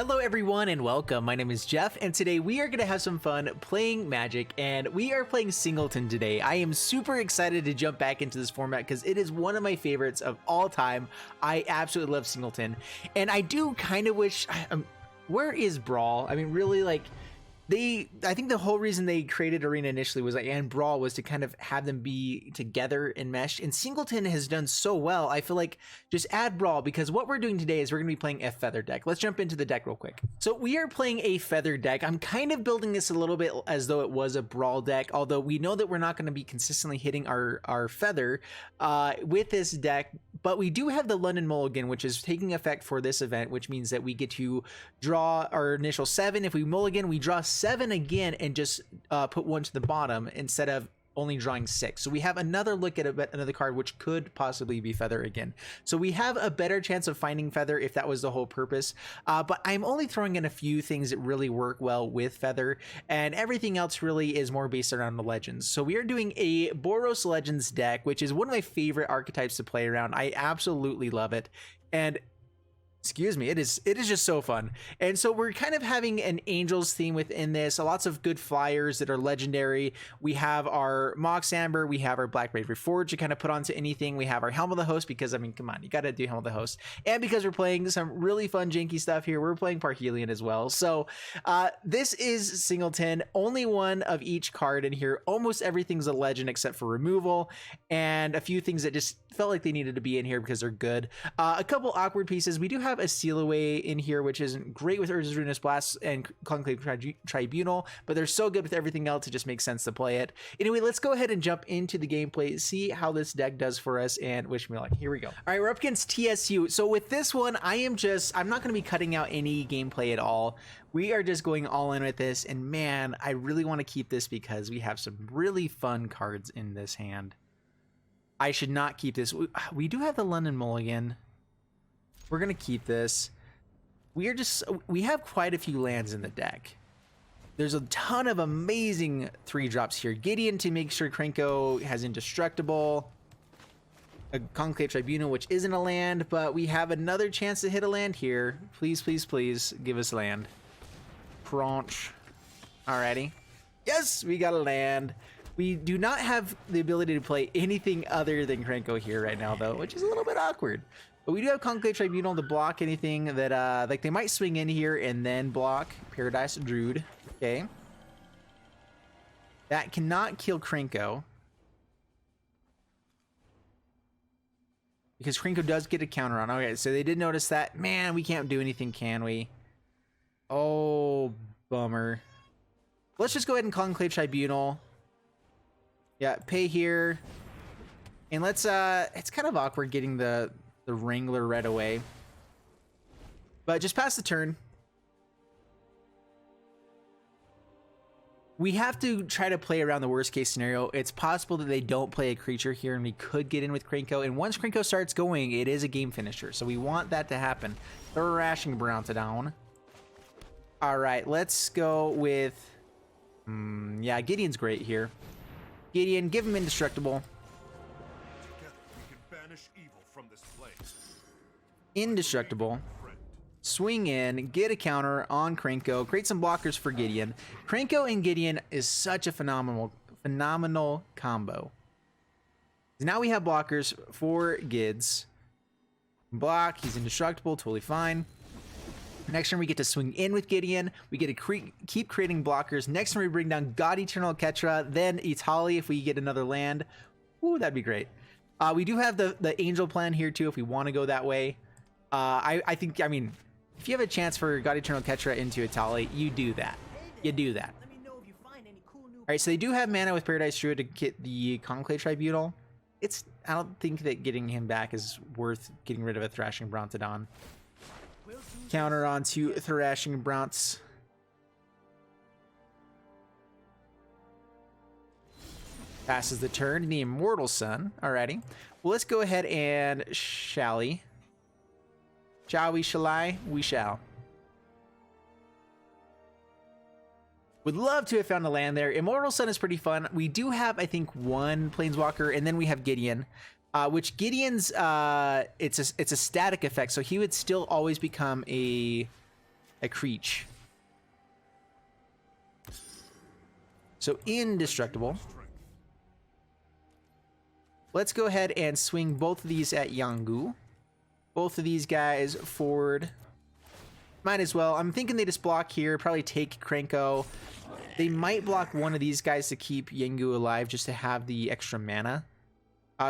Hello everyone and welcome. My name is Jeff and today we are going to have some fun playing Magic and we are playing Singleton today. I am super excited to jump back into this format because it is one of my favorites of all time. I absolutely love Singleton and I do kind of wish, where is Brawl? I mean really like I think the whole reason they created Arena initially was like, and Brawl was to kind of have them be together and meshed, and Singleton has done so well. I feel like just add Brawl, because what we're doing today is we're going to be playing a Feather deck. Let's jump into the deck real quick. So we are playing a Feather deck. I'm kind of building this a little bit as though it was a Brawl deck, although we know that we're not going to be consistently hitting our Feather with this deck, but we do have the London Mulligan, which is taking effect for this event, which means that we get to draw our initial 7. If we mulligan, we draw 7 again and just put 1 to the bottom instead of only drawing 6. So we have another look at another card which could possibly be Feather again. So we have a better chance of finding Feather if that was the whole purpose. But I'm only throwing in a few things that really work well with Feather, and everything else really is more based around the Legends. So we are doing a Boros Legends deck, which is one of my favorite archetypes to play around. I absolutely love it. And excuse me, it is just so fun. And so we're kind of having an Angels theme within this. Lots of good flyers that are legendary. We have our Mox Amber, we have our Black Bravery Forge to kind of put onto anything. We have our Helm of the Host, because I mean, come on, you gotta do Helm of the Host. And because we're playing some really fun janky stuff here, we're playing Parhelion as well. So this is Singleton, only one of each card in here. Almost everything's a legend except for removal, and a few things that just felt like they needed to be in here because they're good. A couple awkward pieces. We do have a Seal Away in here, which isn't great with Urza's Ruinous Blast and Conclave Tribunal, but they're so good with everything else, it just makes sense to play it. Anyway, let's go ahead and jump into the gameplay, see how this deck does for us, and wish me luck. Here we go. All right, we're up against TSU. So with this one, I'm not going to be cutting out any gameplay at all. We are just going all in with this, and man, I really want to keep this because we have some really fun cards in this hand. I should not keep this. We do have the London Mulligan. We're gonna keep this. We have quite a few lands in the deck. There's a ton of amazing 3-drops here. Gideon to make sure Krenko has Indestructible. A Conclave Tribunal, which isn't a land, but we have another chance to hit a land here. Please, please, please give us land. Crunch. Alrighty. Yes, we got a land. We do not have the ability to play anything other than Krenko here right now, though, which is a little bit awkward. But we do have Conclave Tribunal to block anything that, like, they might swing in here and then block Paradise Druid. Okay. That cannot kill Krenko, because Krenko does get a counter on. Okay, so they did notice that. Man, we can't do anything, can we? Oh, bummer. Let's just go ahead and Conclave Tribunal. Yeah, pay here. And let's, it's kind of awkward getting the Wrangler red away. But just pass the turn. We have to try to play around the worst case scenario. It's possible that they don't play a creature here and we could get in with Krenko. And once Krenko starts going, it is a game finisher. So we want that to happen. Thrashing down. All right, let's go with, yeah, Gideon's great here. Gideon, give him Indestructible. Together we can banish evil from this place. Indestructible. Swing in, get a counter on Krenko, create some blockers for Gideon. Krenko and Gideon is such a phenomenal combo. Now we have blockers for Gids. Block, he's indestructible, totally fine. Next turn we get to swing in with Gideon. We get to keep creating blockers. Next turn we bring down God Eternal Ketra, then Itali if we get another land. Ooh, that'd be great. We do have the Angel plan here too if we want to go that way. I think, I mean, if you have a chance for God Eternal Ketra into Itali, you do that. You do that. Alright, so they do have mana with Paradise Druid to get the Conclave Tribunal. I don't think that getting him back is worth getting rid of a Thrashing Brontodon. Counter onto Thrashing Bronts. Passes the turn. The Immortal Sun. Alrighty. Well, let's go ahead and shally. Shall we? Shall I? We shall. Would love to have found a land there. Immortal Sun is pretty fun. We do have, I think, one Planeswalker, and then we have Gideon. Which Gideon's, it's a static effect, so he would still always become a a creature. So indestructible. Let's go ahead and swing both of these at Yanggu. Both of these guys forward. Might as well. I'm thinking they just block here, probably take Krenko. They might block one of these guys to keep Yanggu alive just to have the extra mana.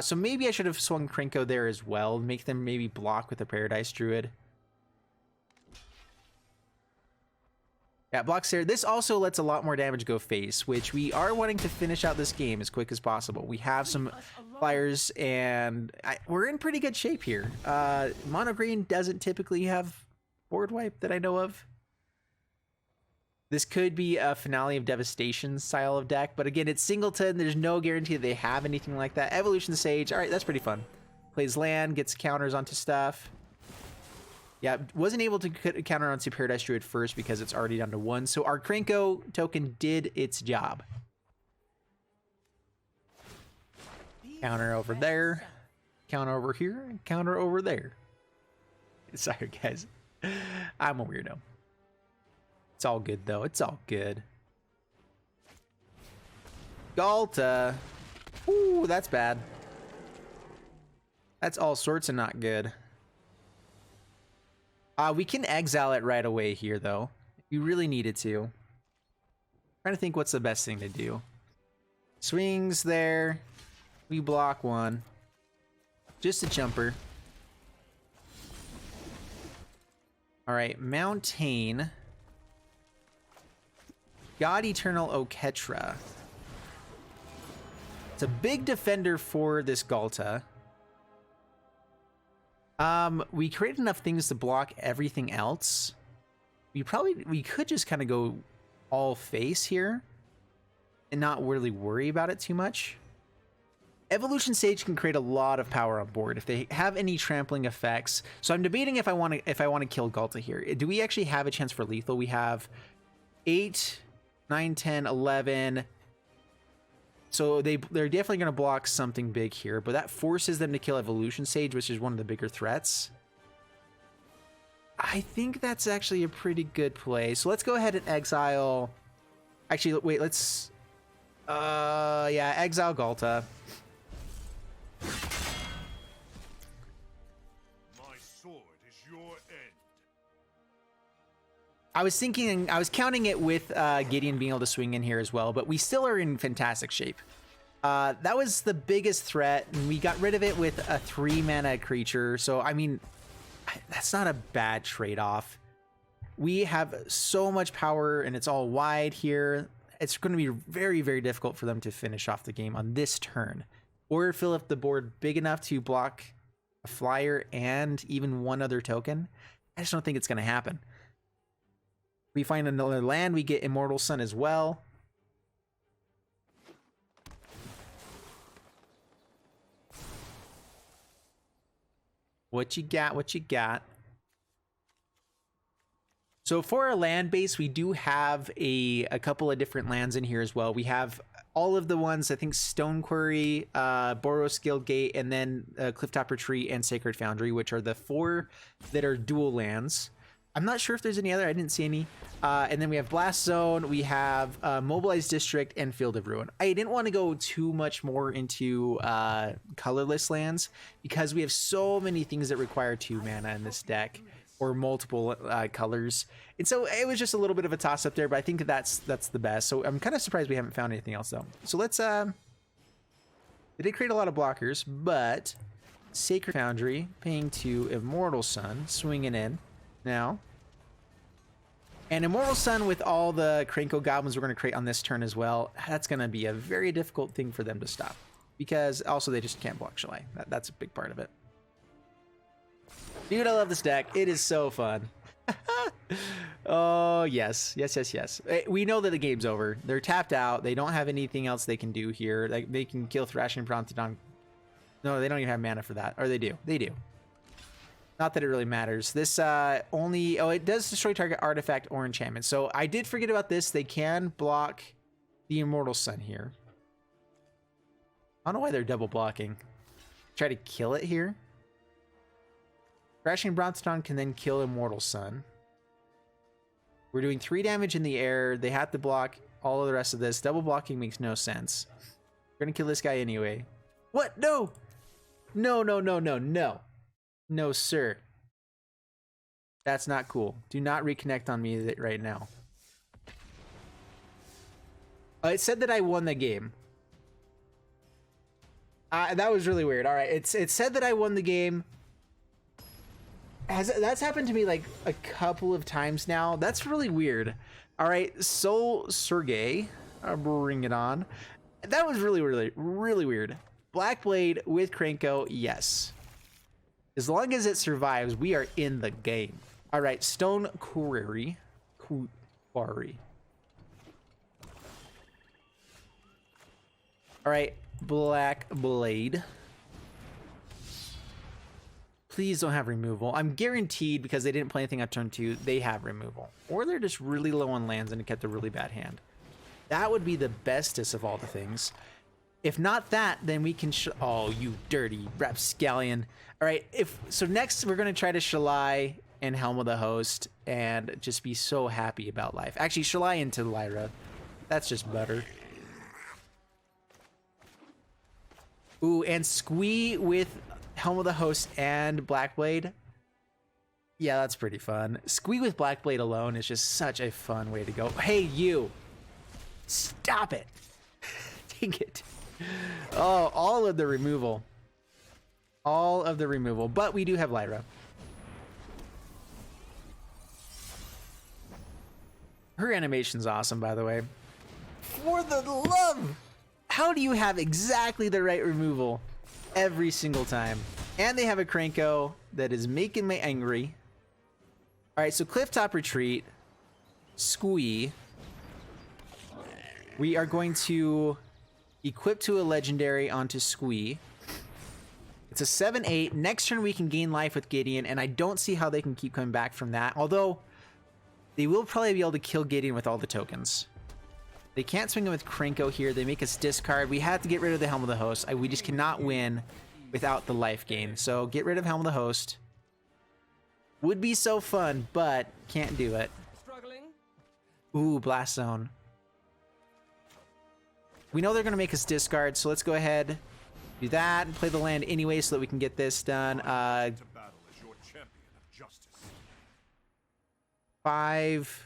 So maybe I should have swung Krenko there as well. Make them maybe block with the Paradise Druid. Yeah, blocks there. This also lets a lot more damage go face, which we are wanting to finish out this game as quick as possible. We have some flyers, and we're in pretty good shape here. Mono green doesn't typically have board wipe that I know of. This could be a Finale of Devastation style of deck, but again, it's Singleton. There's no guarantee that they have anything like that. Evolution Sage, all right, that's pretty fun. Plays land, gets counters onto stuff. Yeah, wasn't able to counter onto Paradise Druid first because it's already down to 1, so our Krenko token did its job. Counter over there, counter over here, counter over there. Sorry, guys. I'm a weirdo. It's all good, though. It's all good. Galta. Ooh, that's bad. That's all sorts of not good. We can exile it right away here, though. You really needed to. Trying to think what's the best thing to do. Swings there. We block one. Just a jumper. All right, Mountain. God Eternal Oketra. It's a big defender for this Galta. We create enough things to block everything else. We could just kind of go all face here and not really worry about it too much. Evolution Sage can create a lot of power on board if they have any trampling effects. So I'm debating if I want to kill Galta here. Do we actually have a chance for lethal? We have 8, 9, 10, 11. So they're definitely going to block something big here, but that forces them to kill Evolution Sage, which is one of the bigger threats. I think that's actually a pretty good play. So let's go ahead and exile. Actually, wait, let's yeah, exile Galta. My sword is your end. I was counting it with Gideon being able to swing in here as well, but we still are in fantastic shape. That was the biggest threat, and we got rid of it with a 3-mana creature. So, I mean, that's not a bad trade-off. We have so much power, and it's all wide here. It's going to be very, very difficult for them to finish off the game on this turn, or fill up the board big enough to block a flyer and even one other token. I just don't think it's going to happen. We find another land, we get Immortal Sun as well. What you got, what you got? So for our land base, we do have a couple of different lands in here as well. We have all of the ones, I think Stone Quarry, Boros Guildgate, and then Clifftop Retreat and Sacred Foundry, which are the 4 that are dual lands. I'm not sure if there's any other. I didn't see any. And then we have Blast Zone. We have Mobilized District and Field of Ruin. I didn't want to go too much more into colorless lands because we have so many things that require 2 mana in this deck or multiple colors. And so it was just a little bit of a toss up there, but I think that's the best. So I'm kind of surprised we haven't found anything else though. So let's, they did create a lot of blockers, but Sacred Foundry, paying 2 Immortal Sun, swinging in. Now, and Immortal Sun with all the Krenko goblins we're going to create on this turn as well. That's going to be a very difficult thing for them to stop because also they just can't block Shalai. That's a big part of it. Dude, I love this deck. It is so fun. Oh, yes. Yes, yes, yes. We know that the game's over. They're tapped out. They don't have anything else they can do here. Like, they can kill Thrashing Promptodon. No, they don't even have mana for that. Or they do. They do. Not that it really matters. This only... Oh, it does destroy target artifact or enchantment. So I did forget about this. They can block the Immortal Sun here. I don't know why they're double blocking. Try to kill it here. Crashing Brownstone can then kill Immortal Sun. We're doing 3 damage in the air. They have to block all of the rest of this. Double blocking makes no sense. We're gonna kill this guy anyway. What? No! No, no, no, no, no. No, sir. That's not cool. Do not reconnect on me right now. It said that I won the game. That was really weird. All right, it said that I won the game. That's happened to me like a couple of times now. That's really weird. All right, so Sergey, bring it on. That was really, really, really weird. Black Blade with Krenko, yes. As long as it survives, we are in the game. All right, Stone Quarry. Quarry. All right, Black Blade. Please don't have removal. I'm guaranteed, because they didn't play anything on turn 2, they have removal. Or they're just really low on lands and it kept a really bad hand. That would be the bestest of all the things. If not that, then we can oh, you dirty rapscallion. All right, so next we're going to try to Shalai and Helm of the Host and just be so happy about life. Actually, Shalai into Lyra. That's just butter. Ooh, and Squee with Helm of the Host and Blackblade. Yeah, that's pretty fun. Squee with Blackblade alone is just such a fun way to go. Hey, you. Stop it. Take it. Oh, all of the removal. All of the removal. But we do have Lyra. Her animation's awesome, by the way. For the love! How do you have exactly the right removal every single time? And they have a Krenko that is making me angry. All right, so Clifftop Retreat, Squee. We are going to equip to a legendary onto Squee. It's a 7/8. Next turn we can gain life with Gideon, and I don't see how they can keep coming back from that. Although, they will probably be able to kill Gideon with all the tokens. They can't swing him with Krenko here. They make us discard. We have to get rid of the Helm of the Host. We just cannot win without the life gain. So get rid of Helm of the Host. Would be so fun, but can't do it. Ooh, Blast Zone. We know they're going to make us discard, so let's go ahead, do that, and play the land anyway so that we can get this done. 5.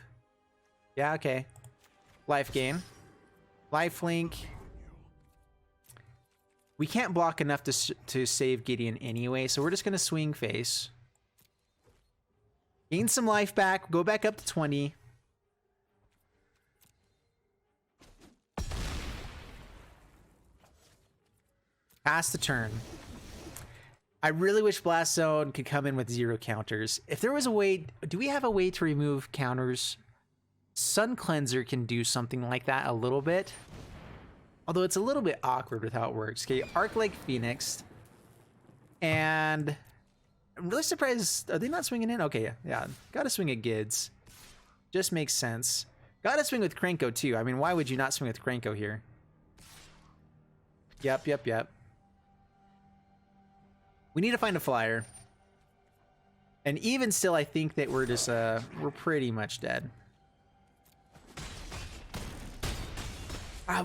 Yeah, okay. Life gain. Lifelink. We can't block enough to save Gideon anyway, so we're just going to swing face. Gain some life back, go back up to 20. Pass the turn. I really wish Blast Zone could come in with 0 counters. If there was a way, do we have a way to remove counters? Sun Cleanser can do something like that a little bit. Although it's a little bit awkward with how it works. Okay, Arc like Phoenix. And I'm really surprised. Are they not swinging in? Okay, yeah. Gotta swing at Gids. Just makes sense. Gotta swing with Krenko too. I mean, why would you not swing with Krenko here? Yep. We need to find a flyer. And even still, I think that we're just, we're pretty much dead.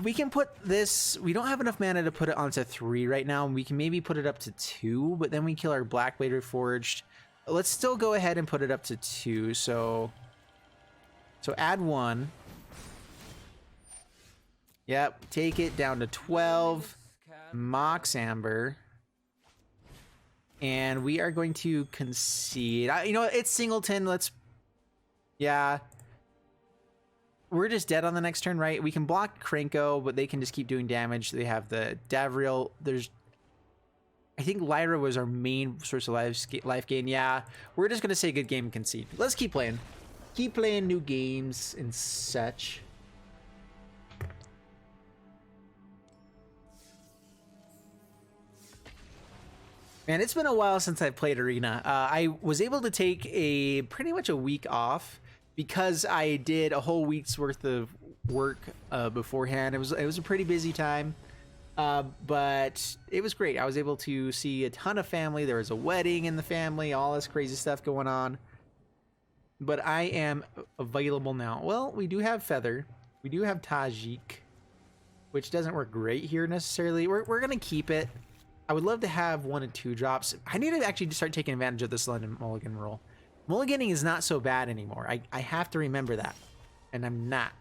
We can put this, we don't have enough mana to put it onto 3 right now. We can maybe put it up to 2, but then we kill our Blackblade Reforged. Let's still go ahead and put it up to 2, so add 1. Yep, take it down to 12. Mox Amber. And we are going to concede. You know, it's Singleton. Yeah. We're just dead on the next turn, right? We can block Krenko, but they can just keep doing damage. They have the Davriel. I think Lyra was our main source of life gain. Yeah. We're just going to say good game and concede. Let's keep playing. Keep playing new games and such. Man, it's been a while since I played Arena. I was able to take pretty much a week off because I did a whole week's worth of work beforehand. It was a pretty busy time, but it was great. I was able to see a ton of family. There was a wedding in the family, all this crazy stuff going on. but I am available now. Well, we do have Feather. We do have Tajik, which doesn't work great here necessarily. We're going to keep it. I would love to have 1 and 2 drops. I need to actually start taking advantage of this London Mulligan rule. Mulliganing is not so bad anymore. I have to remember that, and I'm not.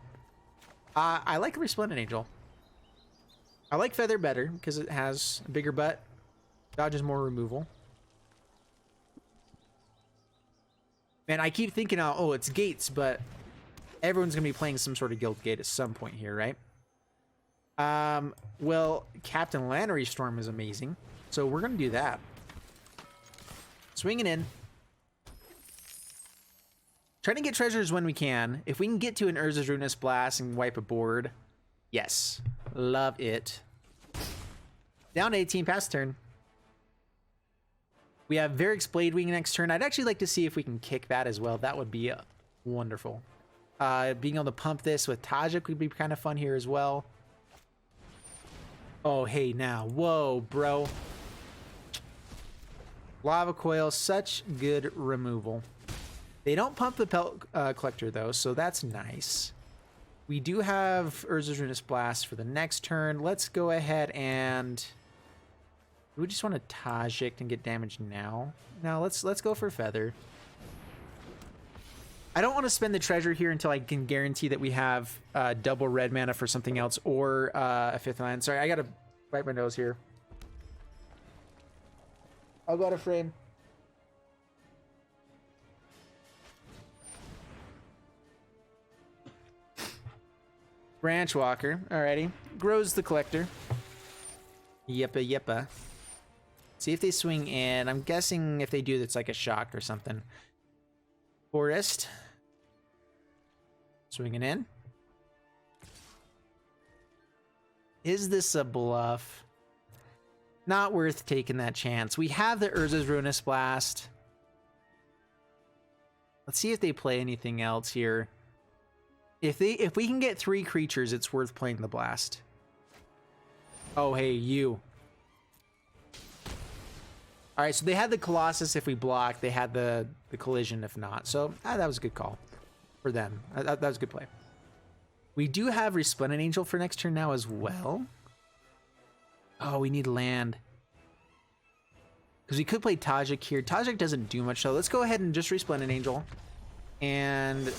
I like Resplendent Angel. I like Feather better because it has a bigger butt, dodges more removal. Man, I keep thinking, oh, it's Gates, but everyone's going to be playing some sort of Guild Gate at some point here, right? Well, Captain Lannery Storm is amazing, so we're going to do that. Swinging in. Trying to get treasures when we can. If we can get to an Urza's Ruinous Blast and wipe a board, yes. Love it. Down to 18, pass turn. We have Varric's Bladewing next turn. I'd actually like to see if we can kick that as well. That would be wonderful. Being able to pump this with Tajik would be kind of fun here as well. Oh, hey, now. Whoa, bro. Lava Coil, such good removal. They don't pump the Pelt Collector, though, so that's nice. We do have Urza's Ruinous Blast for the next turn. Let's go ahead and... we just want to Tajik and get damage now. Now, let's go for Feather. I don't want to spend the treasure here until I can guarantee that we have double red mana for something else or a 5th land. Sorry, I got to wipe my nose here. I'll go out of frame. Branch Walker, alrighty. Grows the Collector. Yeppa yeppa. See if they swing in. I'm guessing if they do, that's like a shock or something. Forest. Swinging in. Is this a bluff? Not worth taking that chance. We have the Urza's Ruinous Blast. Let's see if they play anything else here. If we can get 3 creatures, it's worth playing the Blast. Oh, hey, you. All right, so they had the Colossus if we block. They had the Collision if not. So that was a good call for them. That was a good play. We do have Resplendent Angel for next turn now as well. Oh, we need land. Because we could play Tajik here. Tajik doesn't do much, so let's go ahead and just Resplendent Angel. And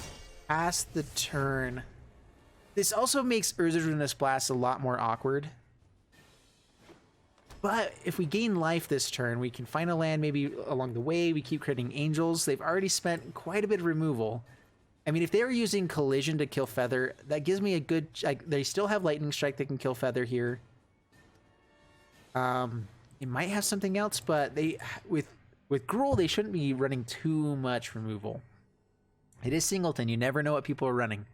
pass the turn. This also makes Urza's Ruinous Blast a lot more awkward. But if we gain life this turn, we can find a land maybe along the way. We keep creating angels. They've already spent quite a bit of removal. I mean, if they were using Collision to kill Feather, that gives me a good... like, they still have Lightning Strike that can kill Feather here. It might have something else, but they with Gruul, they shouldn't be running too much removal. It is Singleton. You never know what people are running.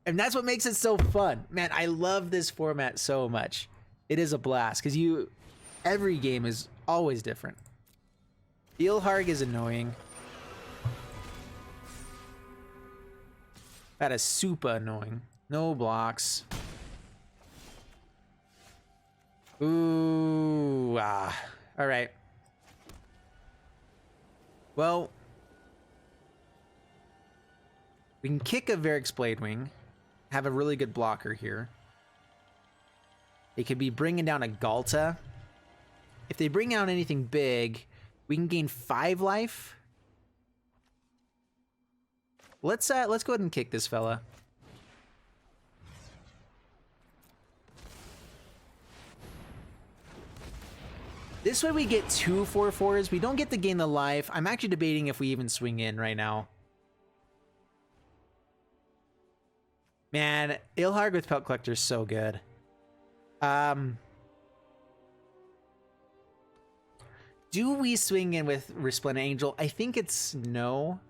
And that's what makes it so fun. Man, I love this format so much. It is a blast because every game is always different. Ilharg is annoying. That is super annoying. No blocks. Ooh, all right. Well, we can kick a Varric's Bladewing, have a really good blocker here. They could be bringing down a Galta. If they bring down anything big, we can gain 5 life. Let's go ahead and kick this fella. This way we get 2 4/4s. We don't get to gain the life. I'm actually debating if we even swing in right now. Man, Ilharg with Pelt Collector is so good. Do we swing in with Resplendent Angel? I think it's no.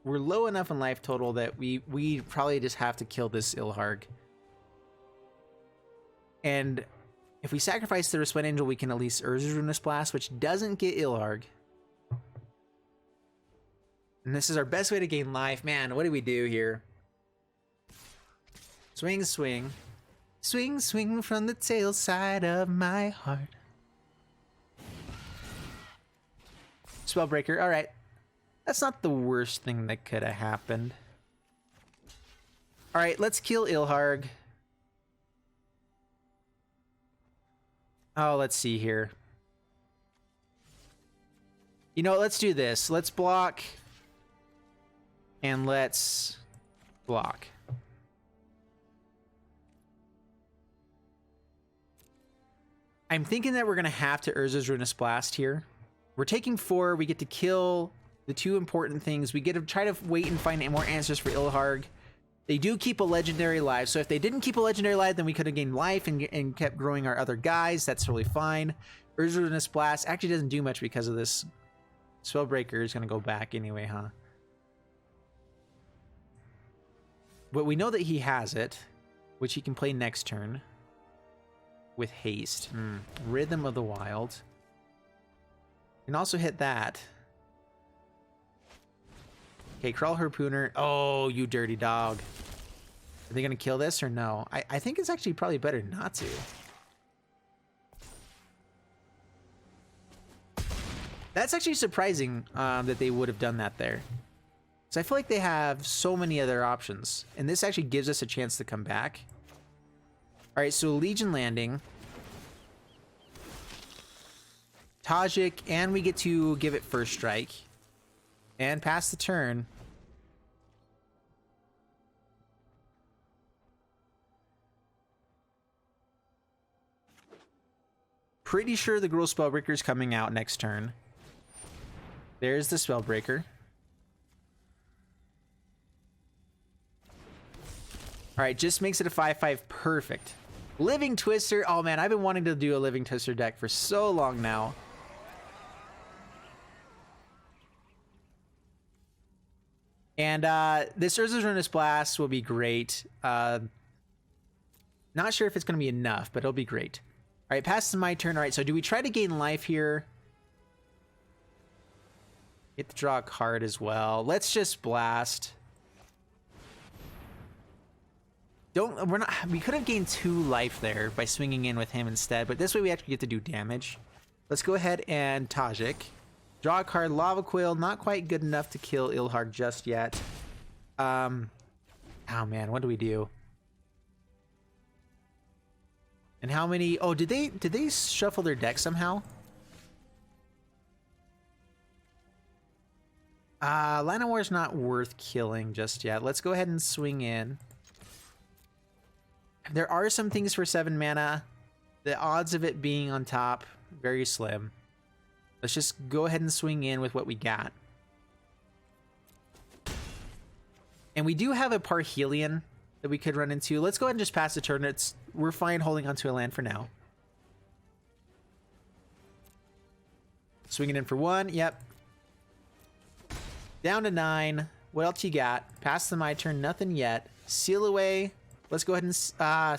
We're low enough in life total that we probably just have to kill this Ilharg. And if we sacrifice the Resplendent Angel, we can at least Urza's Ruinous Blast, which doesn't get Ilharg. And this is our best way to gain life. Man, what do we do here? Swing, swing. Swing, swing from the tail side of my heart. Spellbreaker, all right. That's not the worst thing that could have happened. All right, let's kill Ilharg. Oh, let's see here. You know, let's do this. Let's block. And let's block. I'm thinking that we're going to have to Urza's Ruinous Blast here. We're taking 4. We get to kill the 2 important things. We get to try to wait and find more answers for Ilharg. They do keep a legendary life. So if they didn't keep a legendary life, then we could have gained life and kept growing our other guys. That's really fine. Urza's Ruinous Blast actually doesn't do much because of this. Spellbreaker is going to go back anyway, huh? But we know that he has it, which he can play next turn with haste. Rhythm of the Wild. Can also hit that. Okay, Crawl Harpooner. Oh, you dirty dog. Are they going to kill this or no? I think it's actually probably better not to. That's actually surprising that they would have done that there. Because I feel like they have so many other options. And this actually gives us a chance to come back. Alright, so Legion Landing. Tajik, and we get to give it first strike. And pass the turn. Pretty sure the Gruul Spellbreaker is coming out next turn. There's the Spellbreaker. Alright, just makes it a 5/5. Perfect. Living Twister. Oh man, I've been wanting to do a Living Twister deck for so long now. And this Urza's Ruinous Blast will be great. Not sure if it's going to be enough, but it'll be great. Alright, passes my turn. Alright, so do we try to gain life here? Get to draw a card as well. Let's just blast. We could have gained 2 life there by swinging in with him instead, but this way we actually get to do damage. Let's go ahead and Tajik. Draw a card, Lava Coil, not quite good enough to kill Ilharg just yet. Oh man, what do we do? And how many? Oh, did they shuffle their deck somehow? Llanowar's not worth killing just yet. Let's go ahead and swing in. There are some things for 7 mana. The odds of it being on top, very slim. Let's just go ahead and swing in with what we got. And we do have a Parhelion that we could run into. Let's go ahead and just pass the turn. We're fine holding onto a land for now. Swinging in for 1. Yep. Down to 9. What else you got? Pass the my turn. Nothing yet. Seal Away. Let's go ahead and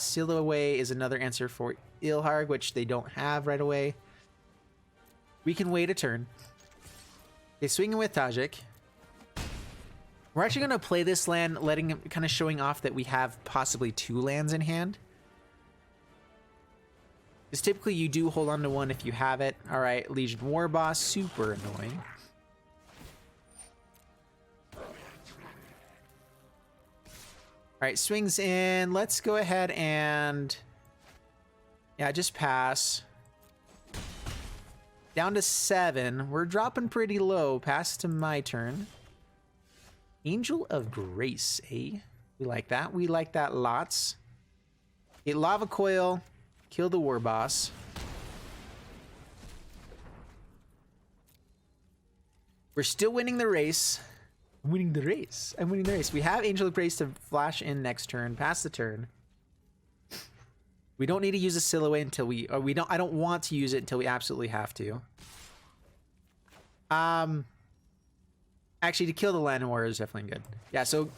Seal Away is another answer for Ilharg, which they don't have right away. We can wait a turn. Okay, swinging with Tajik. We're actually going to play this land, letting him kind of showing off that we have possibly 2 lands in hand. Because typically you do hold on to 1 if you have it. All right, Legion War Boss, super annoying. All right, swings in. Let's go ahead and just pass. Down to 7. We're dropping pretty low. Pass to my turn. Angel of Grace, eh? We like that. We like that lots. A Lava Coil. Kill the War Boss. We're still winning the race. I'm winning the race. I'm winning the race. We have Angel of Grace to flash in next turn. Pass the turn. We don't need to use a Silhouette until I don't want to use it until we absolutely have to. Actually, to kill the Llanowar is definitely good. Yeah, so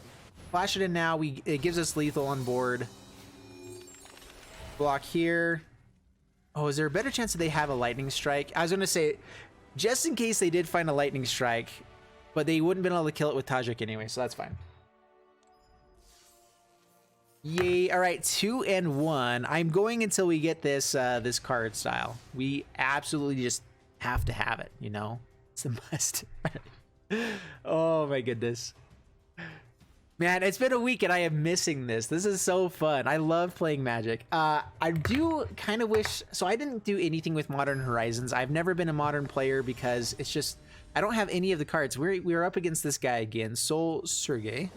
flash it in now. It gives us lethal on board. Block here. Oh, is there a better chance that they have a Lightning Strike? I was going to say, just in case they did find a Lightning Strike, but they wouldn't have been able to kill it with Tajik anyway, so that's fine. Yay. All right, 2 and 1. I'm going until we get this this card style. We absolutely just have to have it, you know? It's the must. Oh my goodness. Man, it's been a week and I am missing this. This is so fun. I love playing Magic. I do kind of wish... So I didn't do anything with Modern Horizons. I've never been a Modern player because it's just... I don't have any of the cards. We're up against this guy again, Sol Sergey.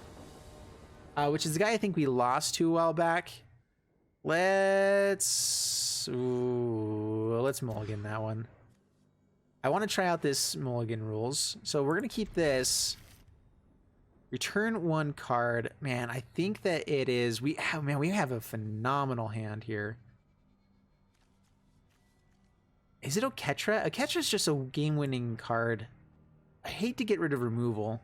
Which is the guy I think we lost to a while back. Let's mulligan that one. I want to try out this mulligan rules. So we're going to keep this... Return one card. Man, I think that it is... we have a phenomenal hand here. Is it Oketra? Oketra is just a game-winning card. I hate to get rid of removal.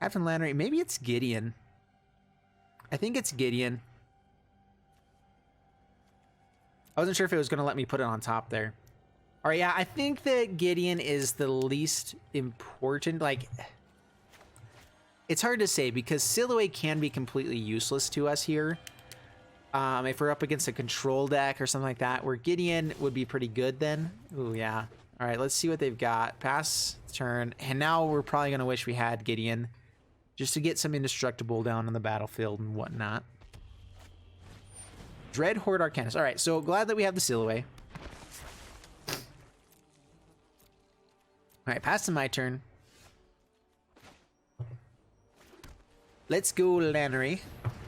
Captain Landry. Maybe it's Gideon. I think it's Gideon. I wasn't sure if it was going to let me put it on top there. All right, yeah, I think that Gideon is the least important. Like, it's hard to say because Silhouette can be completely useless to us here. If we're up against a control deck or something like that, where Gideon would be pretty good then. Ooh, yeah. All right, let's see what they've got. Pass turn. And now we're probably going to wish we had Gideon just to get some indestructible down on the battlefield and whatnot. Dread Horde Arcanist. All right, so glad that we have the Silhouette. All right, pass to my turn. Let's go, Lannery.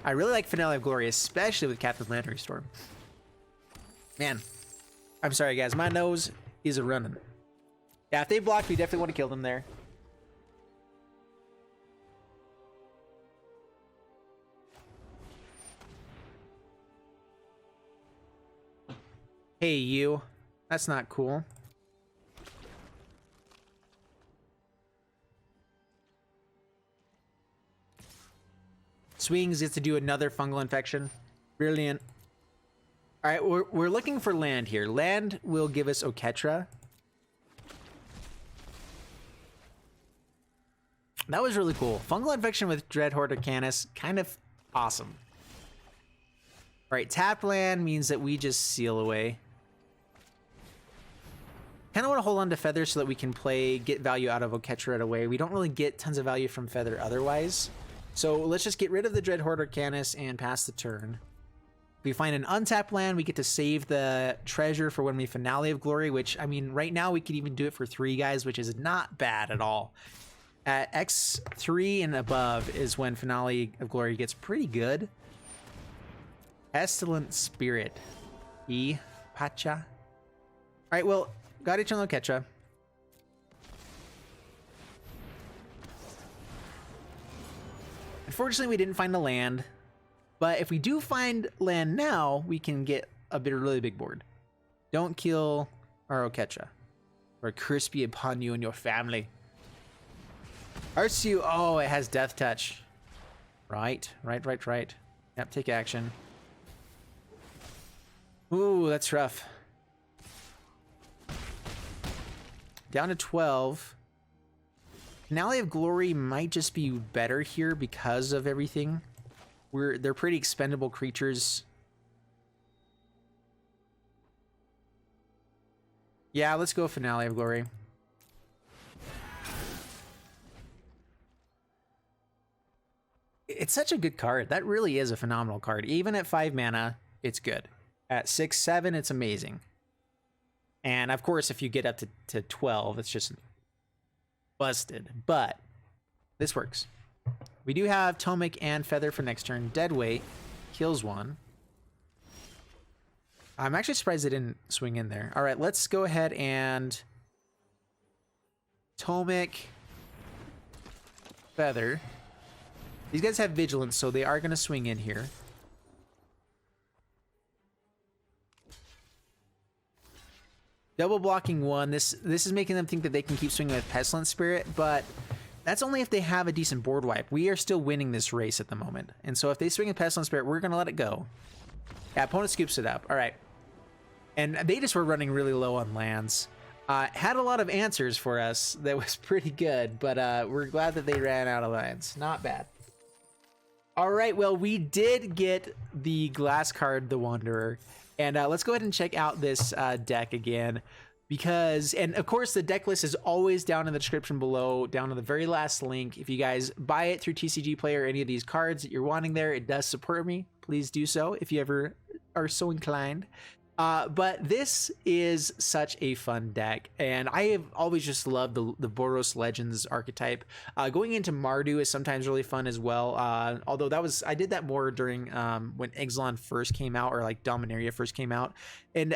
I really like Finale of Glory, especially with Captain Lannery Storm. Man, I'm sorry, guys. My nose is a running. Yeah, if they block, we definitely want to kill them there. Hey, you. That's not cool. Swings gets to do another fungal infection. Brilliant. All right, we're looking for land here. Land will give us Oketra. That was really cool. Fungal infection with Dread Horde Arcanist, kind of awesome. All right, tapped land means that we just seal away. Kind of want to hold on to Feather so that we can get value out of Oketra right away. We don't really get tons of value from Feather otherwise. So let's just get rid of the Dread Horde Arcanist and pass the turn. If we find an untapped land, we get to save the treasure for when we Finale of Glory, which, I mean, right now we could even do it for 3 guys, which is not bad at all. At X3 and above is when Finale of Glory gets pretty good. Pestilent Spirit. Pacha. All right, well, got Eternal Oketra. Unfortunately, we didn't find a land, but if we do find land now, we can get a really big board. Don't kill our Oketra, or curse be upon you and your family. Arceus, oh, it has Death Touch. Right. Yep, take action. Ooh, that's rough. Down to 12. Finale of Glory might just be better here because of everything. They're pretty expendable creatures. Yeah, let's go Finale of Glory. It's such a good card. That really is a phenomenal card. Even at 5 mana, it's good. At 6, 7, it's amazing. And of course, if you get up to 12, it's just busted. But this works. We do have Tomic and Feather for next turn. Deadweight kills one. I'm actually surprised they didn't swing in there. All right, let's go ahead and Tomic, Feather. These guys have Vigilance, so they are going to swing in here. Double blocking one. This is making them think that they can keep swinging with Pestilent Spirit, but that's only if they have a decent board wipe. We are still winning this race at the moment. And so if they swing a Pestilent Spirit, we're going to let it go. Yeah, opponent scoops it up. All right. And they just were running really low on lands. Had a lot of answers for us that was pretty good, but we're glad that they ran out of lands. Not bad. All right, well, we did get the glass card, the Wanderer. And let's go ahead and check out this deck again. because, and of course the deck list is always down in the description below, down to the very last link. If you guys buy it through TCG Player or any of these cards that you're wanting there, it does support me. Please do so if you ever are so inclined. But this is such a fun deck, and I have always just loved the Boros Legends archetype. Going into Mardu is sometimes really fun as well, although I did that more during when Ixalan first came out, or like Dominaria first came out, and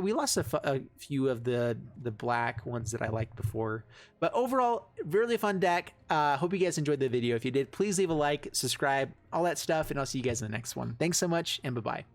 we lost a few of the black ones that I liked before. But overall, really fun deck. Hope you guys enjoyed the video. If you did, please leave a like, subscribe, all that stuff, and I'll see you guys in the next one. Thanks so much, and bye-bye.